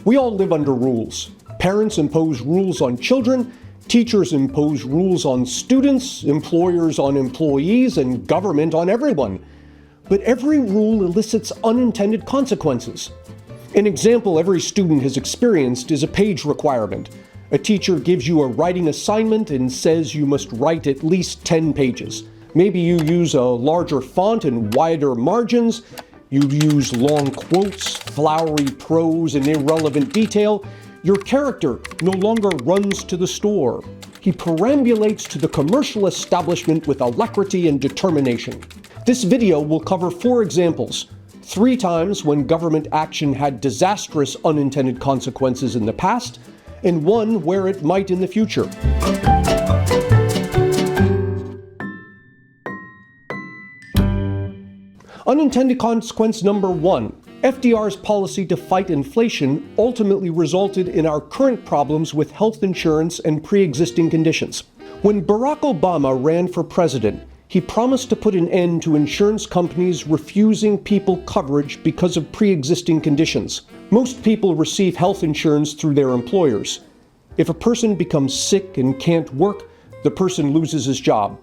We all live under rules. Parents impose rules on children, teachers impose rules on students, employers on employees, and government on everyone. But every rule elicits unintended consequences. An example every student has experienced is a page requirement. A teacher gives you a writing assignment and says you must write at least 10 pages. Maybe you use a larger font and wider margins. You use long quotes, flowery prose, and irrelevant detail. Your character no longer runs to the store. He perambulates to the commercial establishment with alacrity and determination. This video will cover 4 examples. 3 times when government action had disastrous unintended consequences in the past, and 1 where it might in the future. Unintended consequence number 1. FDR's policy to fight inflation ultimately resulted in our current problems with health insurance and pre-existing conditions. When Barack Obama ran for president, he promised to put an end to insurance companies refusing people coverage because of pre-existing conditions. Most people receive health insurance through their employers. If a person becomes sick and can't work, the person loses his job.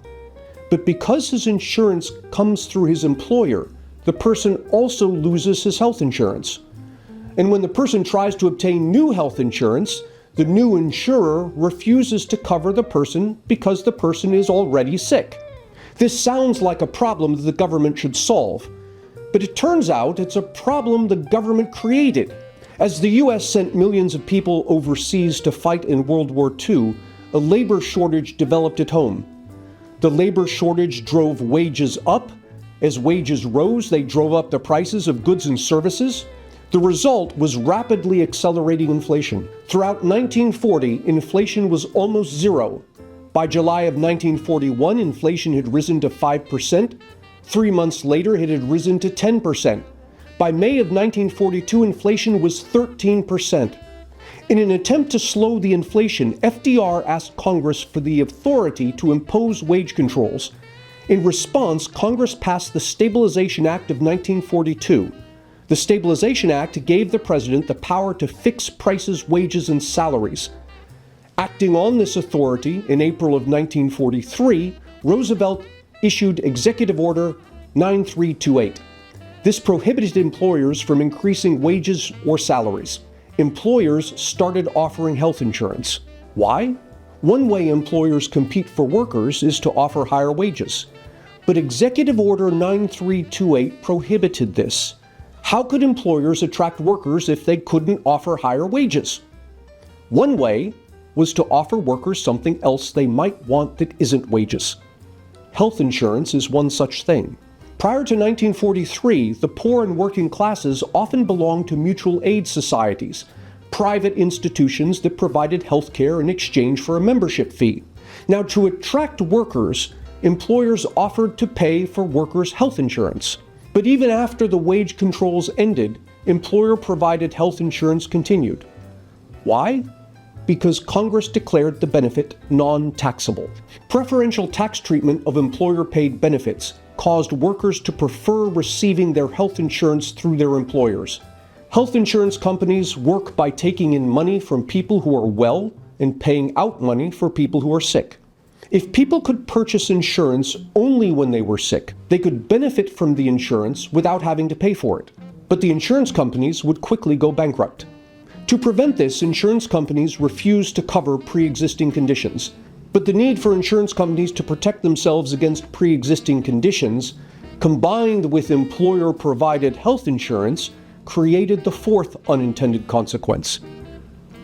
But because his insurance comes through his employer, the person also loses his health insurance. And when the person tries to obtain new health insurance, the new insurer refuses to cover the person because the person is already sick. This sounds like a problem that the government should solve, but it turns out it's a problem the government created. As the US sent millions of people overseas to fight in World War II, a labor shortage developed at home. The labor shortage drove wages up. As wages rose, they drove up the prices of goods and services. The result was rapidly accelerating inflation. Throughout 1940, inflation was almost zero. By July of 1941, inflation had risen to 5%. 3 months later, it had risen to 10%. By May of 1942, inflation was 13%. In an attempt to slow the inflation, FDR asked Congress for the authority to impose wage controls. In response, Congress passed the Stabilization Act of 1942. The Stabilization Act gave the president the power to fix prices, wages, and salaries. Acting on this authority, in April of 1943, Roosevelt issued Executive Order 9328. This prohibited employers from increasing wages or salaries. Employers started offering health insurance. Why? One way employers compete for workers is to offer higher wages. But Executive Order 9328 prohibited this. How could employers attract workers if they couldn't offer higher wages? One way was to offer workers something else they might want that isn't wages. Health insurance is one such thing. Prior to 1943, the poor and working classes often belonged to mutual aid societies, private institutions that provided health care in exchange for a membership fee. Now, to attract workers, employers offered to pay for workers' health insurance. But even after the wage controls ended, employer-provided health insurance continued. Why? Because Congress declared the benefit non-taxable. Preferential tax treatment of employer-paid benefits caused workers to prefer receiving their health insurance through their employers. Health insurance companies work by taking in money from people who are well and paying out money for people who are sick. If people could purchase insurance only when they were sick, they could benefit from the insurance without having to pay for it. But the insurance companies would quickly go bankrupt. To prevent this, insurance companies refused to cover pre-existing conditions. But the need for insurance companies to protect themselves against pre-existing conditions, combined with employer-provided health insurance, created the 4th unintended consequence.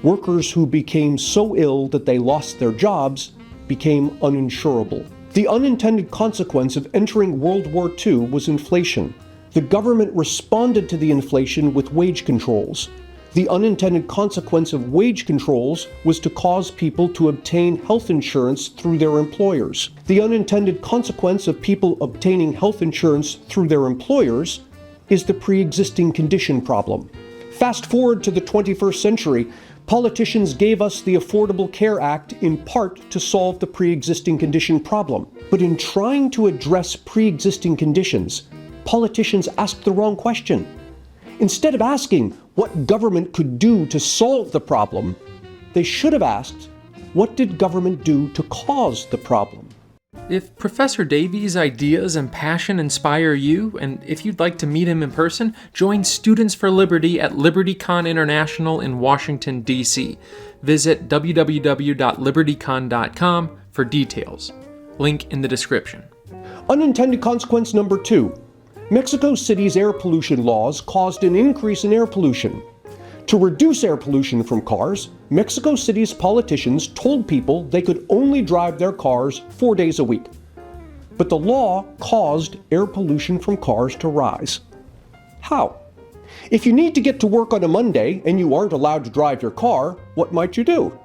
Workers who became so ill that they lost their jobs became uninsurable. The unintended consequence of entering World War II was inflation. The government responded to the inflation with wage controls. The unintended consequence of wage controls was to cause people to obtain health insurance through their employers. The unintended consequence of people obtaining health insurance through their employers is the pre-existing condition problem. Fast forward to the 21st century, politicians gave us the Affordable Care Act in part to solve the pre-existing condition problem. But in trying to address pre-existing conditions, politicians asked the wrong question. Instead of asking what government could do to solve the problem, they should have asked, what did government do to cause the problem? If Professor Davies' ideas and passion inspire you, and if you'd like to meet him in person, join Students for Liberty at LibertyCon International in Washington, D.C. Visit www.libertycon.com for details. Link in the description. Unintended consequence number 2. Mexico City's air pollution laws caused an increase in air pollution. To reduce air pollution from cars, Mexico City's politicians told people they could only drive their cars 4 days a week. But the law caused air pollution from cars to rise. How? If you need to get to work on a Monday and you aren't allowed to drive your car, what might you do?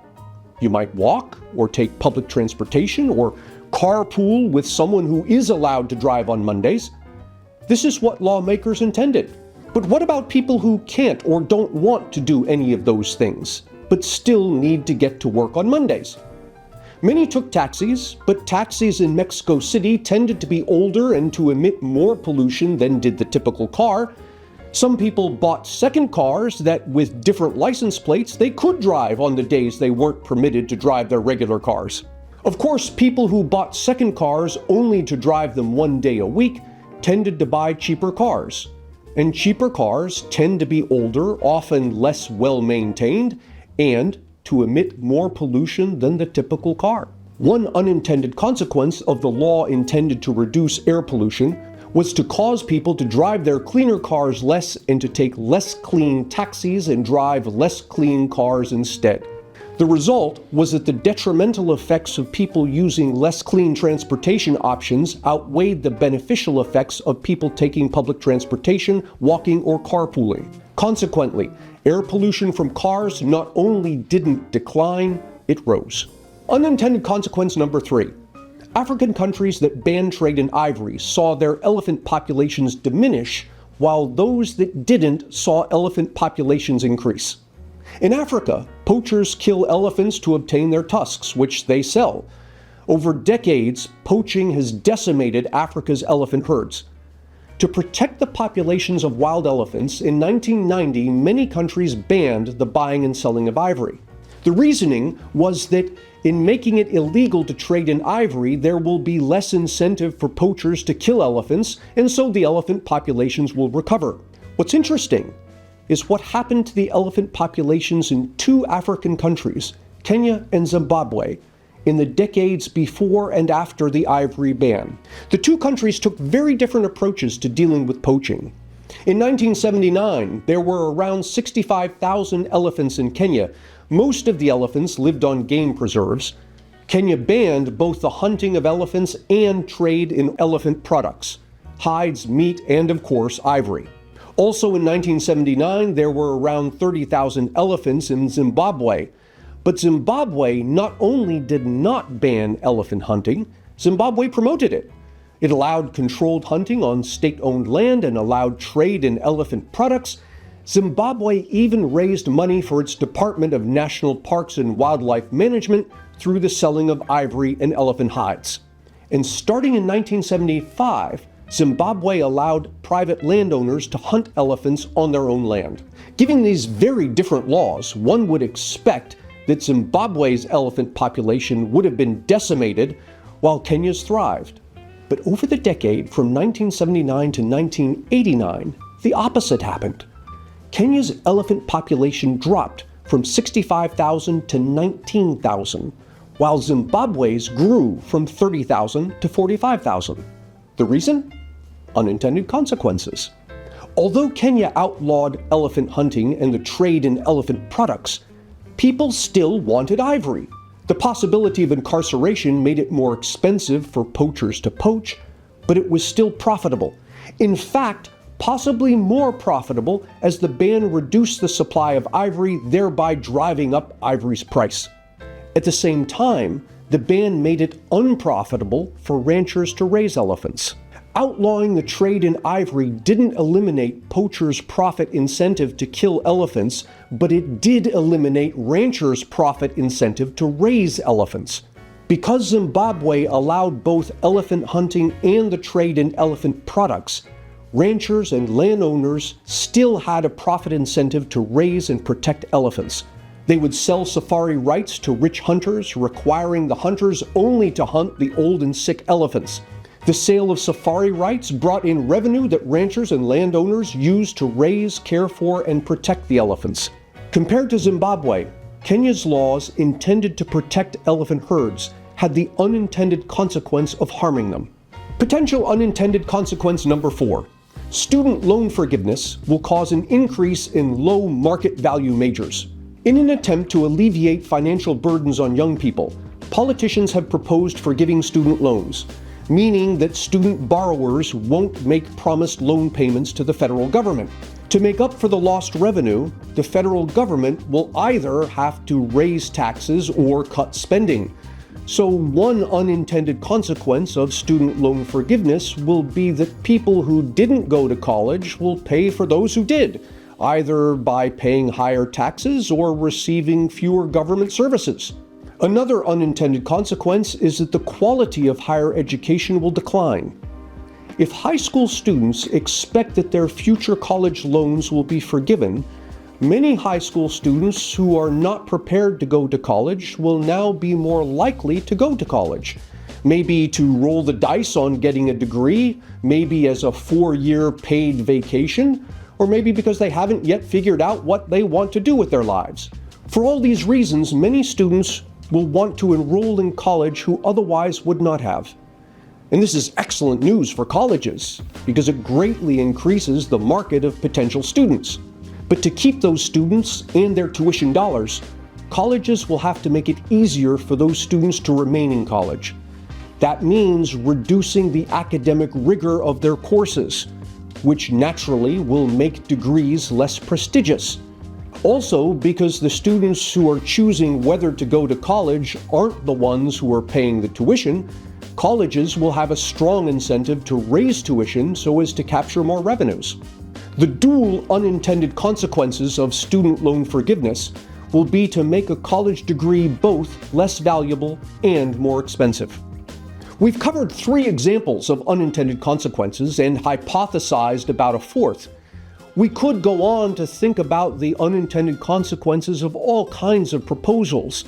You might walk, or take public transportation, or carpool with someone who is allowed to drive on Mondays. This is what lawmakers intended. But what about people who can't or don't want to do any of those things, but still need to get to work on Mondays? Many took taxis, but taxis in Mexico City tended to be older and to emit more pollution than did the typical car. Some people bought second cars that, with different license plates, they could drive on the days they weren't permitted to drive their regular cars. Of course, people who bought second cars only to drive them 1 day a week tended to buy cheaper cars. And cheaper cars tend to be older, often less well-maintained, and to emit more pollution than the typical car. One unintended consequence of the law intended to reduce air pollution was to cause people to drive their cleaner cars less and to take less clean taxis and drive less clean cars instead. The result was that the detrimental effects of people using less clean transportation options outweighed the beneficial effects of people taking public transportation, walking, or carpooling. Consequently, air pollution from cars not only didn't decline, it rose. Unintended consequence number 3. African countries that banned trade in ivory saw their elephant populations diminish, while those that didn't saw elephant populations increase. In Africa, poachers kill elephants to obtain their tusks, which they sell. Over decades, poaching has decimated Africa's elephant herds. To protect the populations of wild elephants, in 1990, many countries banned the buying and selling of ivory. The reasoning was that in making it illegal to trade in ivory, there will be less incentive for poachers to kill elephants, and so the elephant populations will recover. What's interesting is what happened to the elephant populations in 2 African countries, Kenya and Zimbabwe, in the decades before and after the ivory ban. The 2 countries took very different approaches to dealing with poaching. In 1979, there were around 65,000 elephants in Kenya. Most of the elephants lived on game preserves. Kenya banned both the hunting of elephants and trade in elephant products, hides, meat, and of course, ivory. Also in 1979, there were around 30,000 elephants in Zimbabwe. But Zimbabwe not only did not ban elephant hunting, Zimbabwe promoted it. It allowed controlled hunting on state-owned land and allowed trade in elephant products. Zimbabwe even raised money for its Department of National Parks and Wildlife Management through the selling of ivory and elephant hides. And starting in 1975, Zimbabwe allowed private landowners to hunt elephants on their own land. Given these very different laws, one would expect that Zimbabwe's elephant population would have been decimated while Kenya's thrived. But over the decade from 1979 to 1989, the opposite happened. Kenya's elephant population dropped from 65,000 to 19,000, while Zimbabwe's grew from 30,000 to 45,000. The reason? Unintended consequences. Although Kenya outlawed elephant hunting and the trade in elephant products, people still wanted ivory. The possibility of incarceration made it more expensive for poachers to poach, but it was still profitable. In fact, possibly more profitable as the ban reduced the supply of ivory, thereby driving up ivory's price. At the same time, the ban made it unprofitable for ranchers to raise elephants. Outlawing the trade in ivory didn't eliminate poachers' profit incentive to kill elephants, but it did eliminate ranchers' profit incentive to raise elephants. Because Zimbabwe allowed both elephant hunting and the trade in elephant products, ranchers and landowners still had a profit incentive to raise and protect elephants. They would sell safari rights to rich hunters, requiring the hunters only to hunt the old and sick elephants. The sale of safari rights brought in revenue that ranchers and landowners used to raise, care for, and protect the elephants. Compared to Zimbabwe, Kenya's laws intended to protect elephant herds had the unintended consequence of harming them. Potential unintended consequence number 4. Student loan forgiveness will cause an increase in low market value majors. In an attempt to alleviate financial burdens on young people, politicians have proposed forgiving student loans, meaning that student borrowers won't make promised loan payments to the federal government. To make up for the lost revenue, the federal government will either have to raise taxes or cut spending. So one unintended consequence of student loan forgiveness will be that people who didn't go to college will pay for those who did, either by paying higher taxes or receiving fewer government services. Another unintended consequence is that the quality of higher education will decline. If high school students expect that their future college loans will be forgiven, many high school students who are not prepared to go to college will now be more likely to go to college. Maybe to roll the dice on getting a degree, maybe as a 4-year paid vacation, or maybe because they haven't yet figured out what they want to do with their lives. For all these reasons, many students will want to enroll in college who otherwise would not have. And this is excellent news for colleges because it greatly increases the market of potential students. But to keep those students and their tuition dollars, colleges will have to make it easier for those students to remain in college. That means reducing the academic rigor of their courses, which naturally will make degrees less prestigious. Also, because the students who are choosing whether to go to college aren't the ones who are paying the tuition, colleges will have a strong incentive to raise tuition so as to capture more revenues. The dual unintended consequences of student loan forgiveness will be to make a college degree both less valuable and more expensive. We've covered 3 examples of unintended consequences and hypothesized about a 4th. We could go on to think about the unintended consequences of all kinds of proposals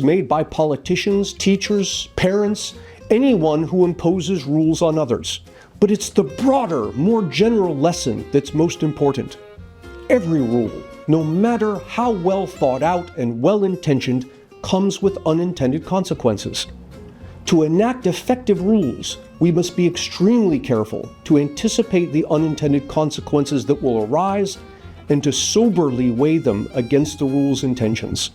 made by politicians, teachers, parents, anyone who imposes rules on others. But it's the broader, more general lesson that's most important. Every rule, no matter how well thought out and well-intentioned, comes with unintended consequences. To enact effective rules, we must be extremely careful to anticipate the unintended consequences that will arise and to soberly weigh them against the rule's intentions.